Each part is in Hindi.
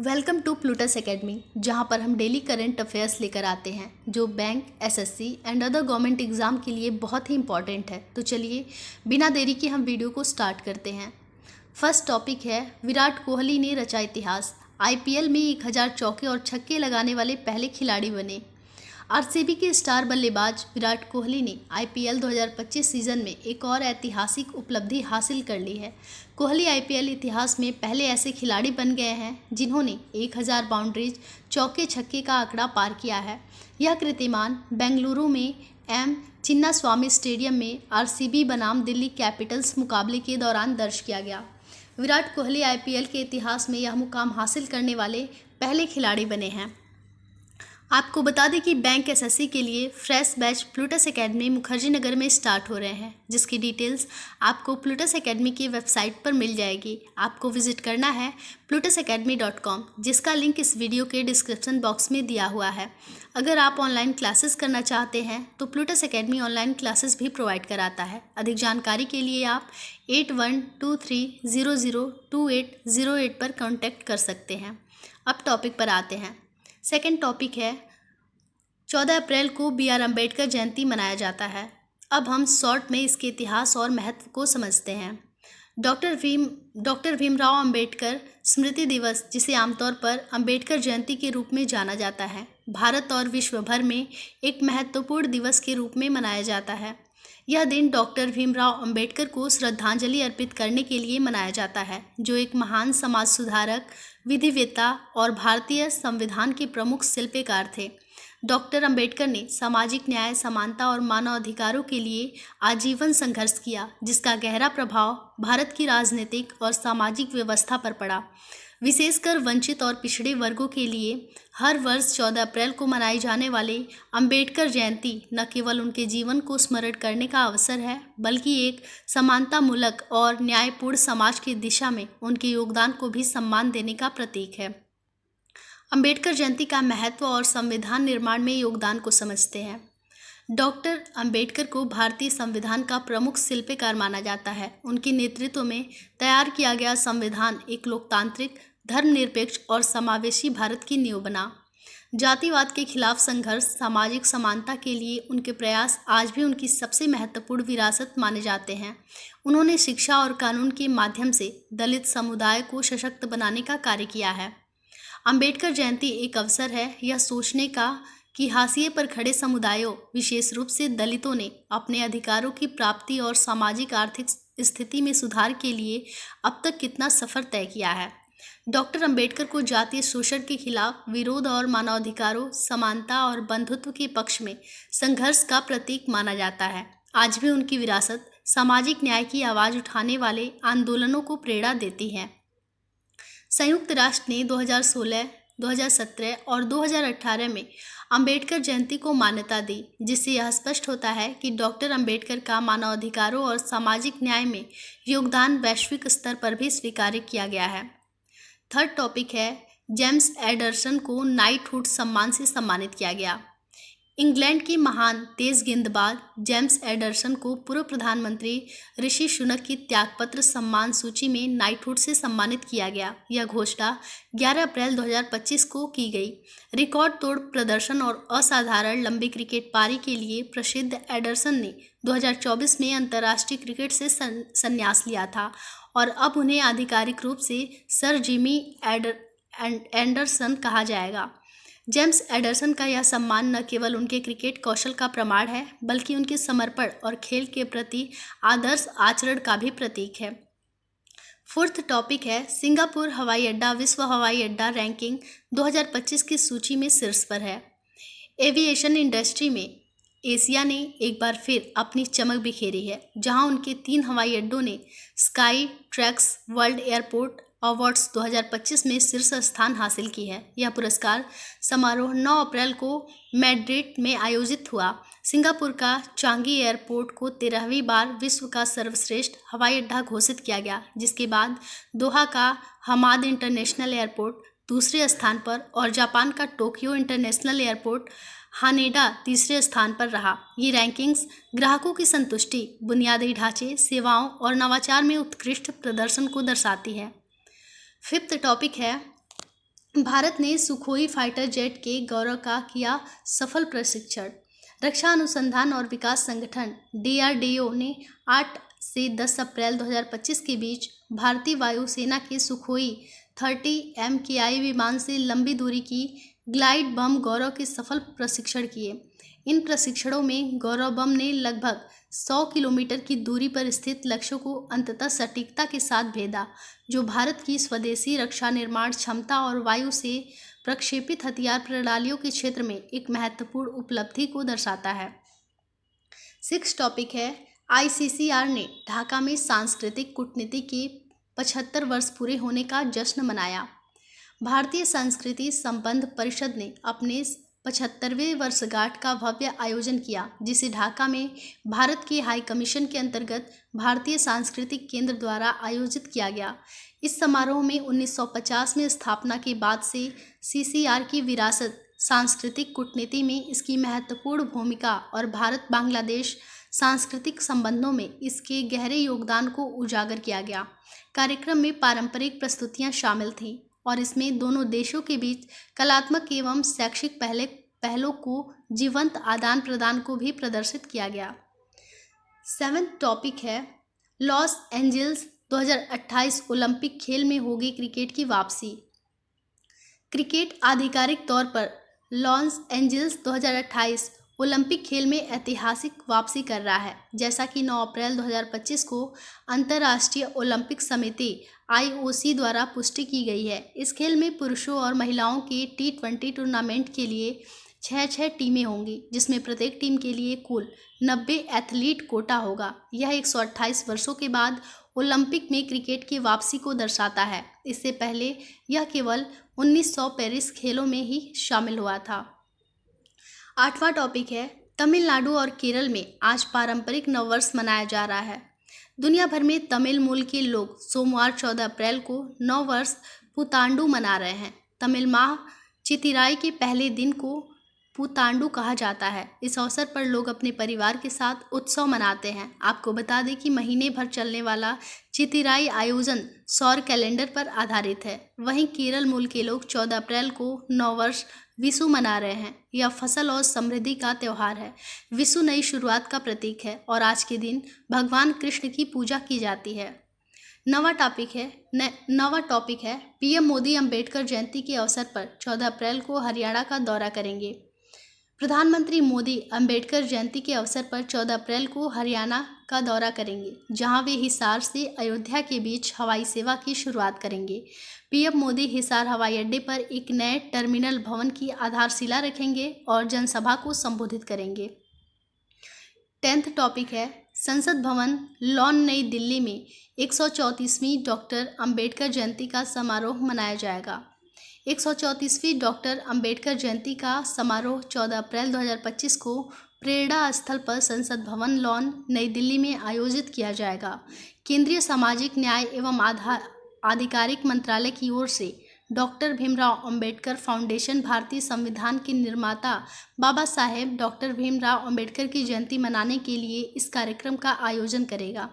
वेलकम टू प्लूटस एकेडमी, जहां पर हम डेली करंट अफेयर्स लेकर आते हैं जो bank, SSC and other government exam के लिए बहुत ही इंपॉर्टेंट है। तो चलिए बिना देरी के हम वीडियो को स्टार्ट करते हैं। फर्स्ट टॉपिक है, विराट कोहली ने रचा इतिहास। आईपीएल में 1000 चौके और छक्के लगाने वाले पहले खिलाड़ी बने। आरसीबी के स्टार बल्लेबाज विराट कोहली ने आईपीएल 2025 सीजन में एक और ऐतिहासिक उपलब्धि हासिल कर ली है। कोहली आईपीएल इतिहास में पहले ऐसे खिलाड़ी बन गए हैं जिन्होंने 1000 बाउंड्रीज, चौके छक्के का आंकड़ा पार किया है। यह कीर्तिमान बेंगलुरु में एम चिन्नास्वामी स्टेडियम में आरसीबी बनाम दिल्ली कैपिटल्स मुकाबले के दौरान दर्ज किया गया। विराट कोहली आईपीएल के इतिहास में यह मुकाम हासिल करने वाले पहले खिलाड़ी बने हैं। आपको बता दें कि बैंक एसएससी के लिए fresh batch Plutus academy Mukherjee Nagar में स्टार्ट हो रहे हैं, जिसकी डिटेल्स आपको प्लूटस एकेडमी की वेबसाइट पर मिल जाएगी। आपको विजिट करना है plutusacademy.com, जिसका लिंक इस वीडियो के डिस्क्रिप्शन बॉक्स में दिया हुआ है। अगर आप ऑनलाइन क्लासेस करना चाहते हैं तो प्लूटस एकेडमी ऑनलाइन क्लासेस भी प्रोवाइड कराता है। अधिक जानकारी के लिए आप 8123002808 पर कॉन्टैक्ट कर सकते हैं। अब टॉपिक पर आते हैं। सेकेंड टॉपिक है, 14 अप्रैल को BR अम्बेडकर जयंती मनाया जाता है। अब हम शॉर्ट में इसके इतिहास और महत्व को समझते हैं। डॉक्टर भीमराव अम्बेडकर स्मृति दिवस, जिसे आमतौर पर अम्बेडकर जयंती के रूप में जाना जाता है, भारत और विश्व भर में एक महत्वपूर्ण दिवस के रूप में मनाया जाता है। यह दिन डॉक्टर भीमराव अम्बेडकर को श्रद्धांजलि अर्पित करने के लिए मनाया जाता है, जो एक महान समाज सुधारक, विधिवेत्ता और भारतीय संविधान के प्रमुख शिल्पकार थे। डॉक्टर अम्बेडकर ने सामाजिक न्याय, समानता और मानव अधिकारों के लिए आजीवन संघर्ष किया, जिसका गहरा प्रभाव भारत की राजनीतिक और सामाजिक व्यवस्था पर पड़ा। विशेषकर वंचित और पिछड़े वर्गों के लिए हर वर्ष 14 अप्रैल को मनाई जाने वाले अम्बेडकर जयंती न केवल उनके जीवन को स्मरण करने का अवसर है, बल्कि एक समानतामूलक और न्यायपूर्ण समाज की दिशा में उनके योगदान को भी सम्मान देने का प्रतीक है। अम्बेडकर जयंती का महत्व और संविधान निर्माण में योगदान को समझते हैं। डॉक्टर अम्बेडकर को भारतीय संविधान का प्रमुख शिल्पकार माना जाता है। उनके नेतृत्व में तैयार किया गया संविधान एक लोकतांत्रिक, धर्मनिरपेक्ष और समावेशी भारत की नींव बना। जातिवाद के खिलाफ संघर्ष, सामाजिक समानता के लिए उनके प्रयास आज भी उनकी सबसे महत्वपूर्ण विरासत माने जाते हैं। उन्होंने शिक्षा और कानून के माध्यम से दलित समुदाय को सशक्त बनाने का कार्य किया है। अम्बेडकर जयंती एक अवसर है यह सोचने का कि हाशिए पर खड़े समुदायों, विशेष रूप से दलितों ने अपने अधिकारों की प्राप्ति और सामाजिक आर्थिक स्थिति में सुधार के लिए अब तक कितना सफ़र तय किया है। डॉक्टर अम्बेडकर को जातीय शोषण के खिलाफ विरोध और मानवाधिकारों, समानता और बंधुत्व के पक्ष में संघर्ष का प्रतीक माना जाता है। आज भी उनकी विरासत सामाजिक न्याय की आवाज़ उठाने वाले आंदोलनों को प्रेरणा देती है। संयुक्त राष्ट्र ने 2016, 2017 और 2018 में अम्बेडकर जयंती को मान्यता दी, जिससे यह स्पष्ट होता है कि डॉक्टर अम्बेडकर का मानवाधिकारों और सामाजिक न्याय में योगदान वैश्विक स्तर पर भी स्वीकार किया गया है। थर्ड टॉपिक है, जेम्स एडरसन को नाइटहुड सम्मान से सम्मानित किया गया। इंग्लैंड की महान तेज गेंदबाज जेम्स एडरसन को पूर्व प्रधानमंत्री ऋषि सुनक की त्यागपत्र सम्मान सूची में नाइटहुड से सम्मानित किया गया। यह घोषणा 11 अप्रैल 2025 को की गई। रिकॉर्ड तोड़ प्रदर्शन और असाधारण लंबी क्रिकेट पारी के लिए प्रसिद्ध एडरसन ने 2024 में अंतर्राष्ट्रीय क्रिकेट से संन्यास लिया था और अब उन्हें आधिकारिक रूप से सर जिमी एंडरसन कहा जाएगा। जेम्स एडरसन का यह सम्मान न केवल उनके क्रिकेट कौशल का प्रमाण है, बल्कि उनके समर्पण और खेल के प्रति आदर्श आचरण का भी प्रतीक है। फोर्थ टॉपिक है, सिंगापुर हवाई अड्डा विश्व हवाई अड्डा रैंकिंग 2025 की सूची में शीर्ष पर है। एविएशन इंडस्ट्री में एशिया ने एक बार फिर अपनी चमक बिखेरी है, जहां उनके 3 हवाई अड्डों ने sky tracks world airport awards 2025 में शीर्ष स्थान हासिल की है। यह पुरस्कार समारोह 9 अप्रैल को मैड्रिड में आयोजित हुआ। सिंगापुर का चांगी एयरपोर्ट को 13वीं बार विश्व का सर्वश्रेष्ठ हवाई अड्डा घोषित किया गया, जिसके बाद दोहा का हमाद इंटरनेशनल एयरपोर्ट दूसरे स्थान पर और जापान का टोक्यो इंटरनेशनल एयरपोर्ट हानेडा तीसरे स्थान पर रहा। ये रैंकिंग्स ग्राहकों की संतुष्टि, बुनियादी ढांचे, सेवाओं और नवाचार में उत्कृष्ट प्रदर्शन को दर्शाती है। फिफ्थ टॉपिक है, भारत ने सुखोई फाइटर जेट के गौरव का किया सफल प्रशिक्षण। रक्षा अनुसंधान और विकास संगठन DRDO ने 8 से 10 अप्रैल 2025 के बीच भारतीय वायुसेना के सुखोई 30 MKI विमान से लंबी दूरी की ग्लाइड बम गौरव के सफल प्रशिक्षण किए। इन प्रशिक्षणों में गौरव बम ने लगभग 100 किलोमीटर की दूरी पर स्थित लक्ष्यों को अंततः सटीकता के साथ भेदा, जो भारत की स्वदेशी रक्षा निर्माण क्षमता और वायु से प्रक्षेपित हथियार प्रणालियों के क्षेत्र में एक महत्वपूर्ण उपलब्धि को दर्शाता है। 6 टॉपिक है ICCR ने ढाका में सांस्कृतिक कूटनीति के 75 वर्ष पूरे होने का जश्न मनाया। भारतीय संस्कृति संबंध परिषद ने अपने 75वें वर्षगांठ का भव्य आयोजन किया, जिसे ढाका में भारत के हाई कमीशन के अंतर्गत भारतीय सांस्कृतिक केंद्र द्वारा आयोजित किया गया। इस समारोह में 1950 में स्थापना के बाद से CCR की विरासत, सांस्कृतिक कूटनीति में इसकी महत्वपूर्ण भूमिका और भारत बांग्लादेश सांस्कृतिक संबंधों में इसके गहरे योगदान को उजागर किया गया। कार्यक्रम में पारंपरिक प्रस्तुतियां शामिल थीं और इसमें दोनों देशों के बीच कलात्मक एवं शैक्षिक पहलों को जीवंत आदान प्रदान को भी प्रदर्शित किया गया। 7 टॉपिक है लॉस एंजल्स 2028 ओलंपिक खेल में होगी क्रिकेट की वापसी। क्रिकेट आधिकारिक तौर पर लॉस एंजल्स 2028 ओलंपिक खेल में ऐतिहासिक वापसी कर रहा है, जैसा कि 9 अप्रैल 2025 को अंतर्राष्ट्रीय ओलंपिक समिति IOC द्वारा पुष्टि की गई है। इस खेल में पुरुषों और महिलाओं के T20 टूर्नामेंट के लिए 6 टीमें होंगी, जिसमें प्रत्येक टीम के लिए कुल 90 एथलीट कोटा होगा। यह 128 वर्षों के बाद ओलंपिक में क्रिकेट की वापसी को दर्शाता है। इससे पहले यह केवल 1900 पेरिस खेलों में ही शामिल हुआ था। 8वां टॉपिक है तमिलनाडु और केरल में आज पारंपरिक नववर्ष मनाया जा रहा है। दुनिया भर में तमिल मूल के लोग सोमवार 14 अप्रैल को नववर्ष पुतांडु मना रहे हैं। तमिल माह चितिराई के पहले दिन को पुतांडु कहा जाता है। इस अवसर पर लोग अपने परिवार के साथ उत्सव मनाते हैं। आपको बता दें कि महीने भर चलने वाला चितिराई आयोजन सौर कैलेंडर पर आधारित है। वहीं केरल मूल के लोग 14 अप्रैल को नववर्ष विशु मना रहे हैं। यह फसल और समृद्धि का त्यौहार है। विशु नई शुरुआत का प्रतीक है और आज के दिन भगवान कृष्ण की पूजा की जाती है। नवा टॉपिक है PM मोदी अंबेडकर जयंती के अवसर पर 14 अप्रैल को हरियाणा का दौरा करेंगे। प्रधानमंत्री मोदी अंबेडकर जयंती के अवसर पर 14 अप्रैल को हरियाणा का दौरा करेंगे, जहां वे हिसार से अयोध्या के बीच हवाई सेवा की शुरुआत करेंगे। PM मोदी हिसार हवाई अड्डे पर एक नए टर्मिनल भवन की आधारशिला रखेंगे और जनसभा को संबोधित करेंगे। 10th टॉपिक है संसद भवन लॉन नई दिल्ली में 134वीं डॉक्टर अंबेडकर जयंती का समारोह मनाया जाएगा। 134वीं डॉक्टर अंबेडकर जयंती का समारोह 14 अप्रैल 2025 को प्रेरणा स्थल पर संसद भवन लॉन नई दिल्ली में आयोजित किया जाएगा। केंद्रीय सामाजिक न्याय एवं आधिकारिक मंत्रालय की ओर से डॉक्टर भीमराव अंबेडकर फाउंडेशन भारतीय संविधान के निर्माता बाबा साहेब डॉक्टर भीमराव अंबेडकर की जयंती मनाने के लिए इस कार्यक्रम का आयोजन करेगा।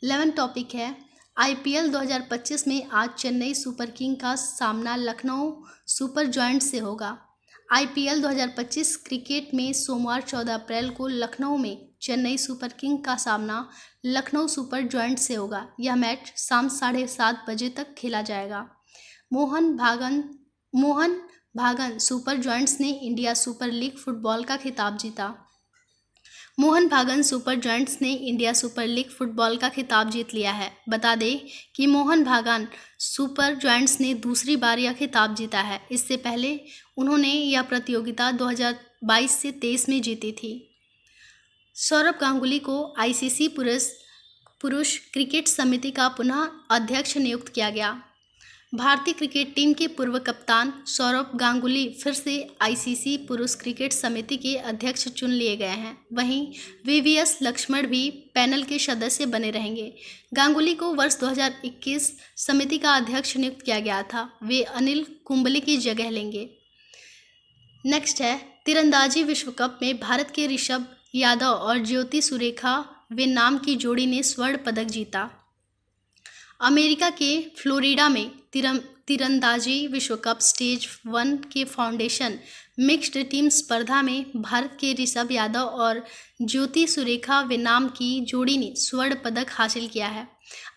11 टॉपिक है IPL 2025 में आज चेन्नई सुपर किंग का सामना लखनऊ सुपर जायंट्स से होगा। IPL 2025 क्रिकेट में सोमवार 14 अप्रैल को लखनऊ में चेन्नई सुपर किंग का सामना लखनऊ सुपर जायंट्स से होगा। यह मैच शाम 7:30 बजे तक खेला जाएगा। मोहन भागन सुपर जायंट्स ने इंडिया सुपर लीग फुटबॉल का खिताब जीता। मोहन भागन सुपर जायंट्स ने इंडिया सुपर लीग फुटबॉल का खिताब जीत लिया है। बता दें कि मोहन भागन सुपर जायंट्स ने दूसरी बार यह खिताब जीता है। इससे पहले उन्होंने यह प्रतियोगिता 2022 से 23 में जीती थी। सौरव गांगुली को ICC पुरुष क्रिकेट समिति का पुनः अध्यक्ष नियुक्त किया गया। भारतीय क्रिकेट टीम के पूर्व कप्तान सौरव गांगुली फिर से ICC पुरुष क्रिकेट समिति के अध्यक्ष चुन लिए गए हैं। वहीं VVS लक्ष्मण भी पैनल के सदस्य बने रहेंगे। गांगुली को वर्ष 2021 समिति का अध्यक्ष नियुक्त किया गया था। वे अनिल कुंबले की जगह लेंगे। नेक्स्ट है तीरंदाजी विश्व कप में भारत के ऋषभ यादव और ज्योति सुरेखा वे नाम की जोड़ी ने स्वर्ण पदक जीता। अमेरिका के फ्लोरिडा में तीरंदाजी विश्व कप स्टेज 1 के फाउंडेशन मिक्स्ड टीम स्पर्धा में भारत के ऋषभ यादव और ज्योति सुरेखा वेनाम की जोड़ी ने स्वर्ण पदक हासिल किया है।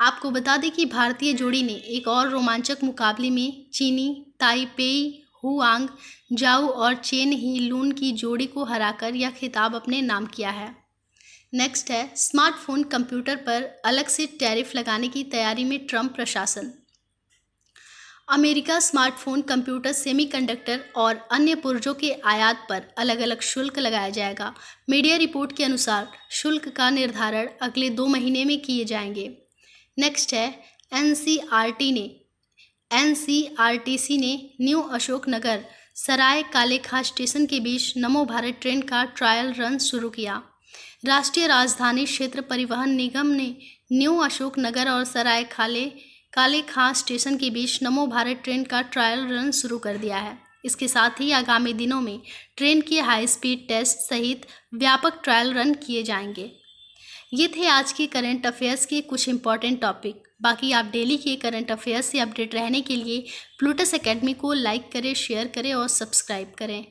आपको बता दें कि भारतीय जोड़ी ने एक और रोमांचक मुकाबले में चीनी ताइपेई हुआंग जाऊ और चेन ही लून की जोड़ी को हराकर यह खिताब अपने नाम किया है। नेक्स्ट है स्मार्टफोन कंप्यूटर पर अलग से टैरिफ लगाने की तैयारी में ट्रंप प्रशासन। अमेरिका स्मार्टफोन कंप्यूटर सेमीकंडक्टर और अन्य पुर्जों के आयात पर अलग अलग शुल्क लगाया जाएगा। मीडिया रिपोर्ट के अनुसार शुल्क का निर्धारण अगले 2 महीने में किए जाएंगे। नेक्स्ट है एनसीआरटीसी ने न्यू अशोकनगर सराय काले खां स्टेशन के बीच नमो भारत ट्रेन का ट्रायल रन शुरू किया। राष्ट्रीय राजधानी क्षेत्र परिवहन निगम ने न्यू अशोकनगर और सराय काले खां स्टेशन के बीच नमो भारत ट्रेन का ट्रायल रन शुरू कर दिया है। इसके साथ ही आगामी दिनों में ट्रेन के हाई स्पीड टेस्ट सहित व्यापक ट्रायल रन किए जाएंगे। ये थे आज के करंट अफेयर्स के कुछ इंपॉर्टेंट टॉपिक। बाकी आप डेली के करंट अफेयर्स से अपडेट रहने के लिए प्लूटस एकेडमी को लाइक करें, शेयर करें और सब्सक्राइब करें।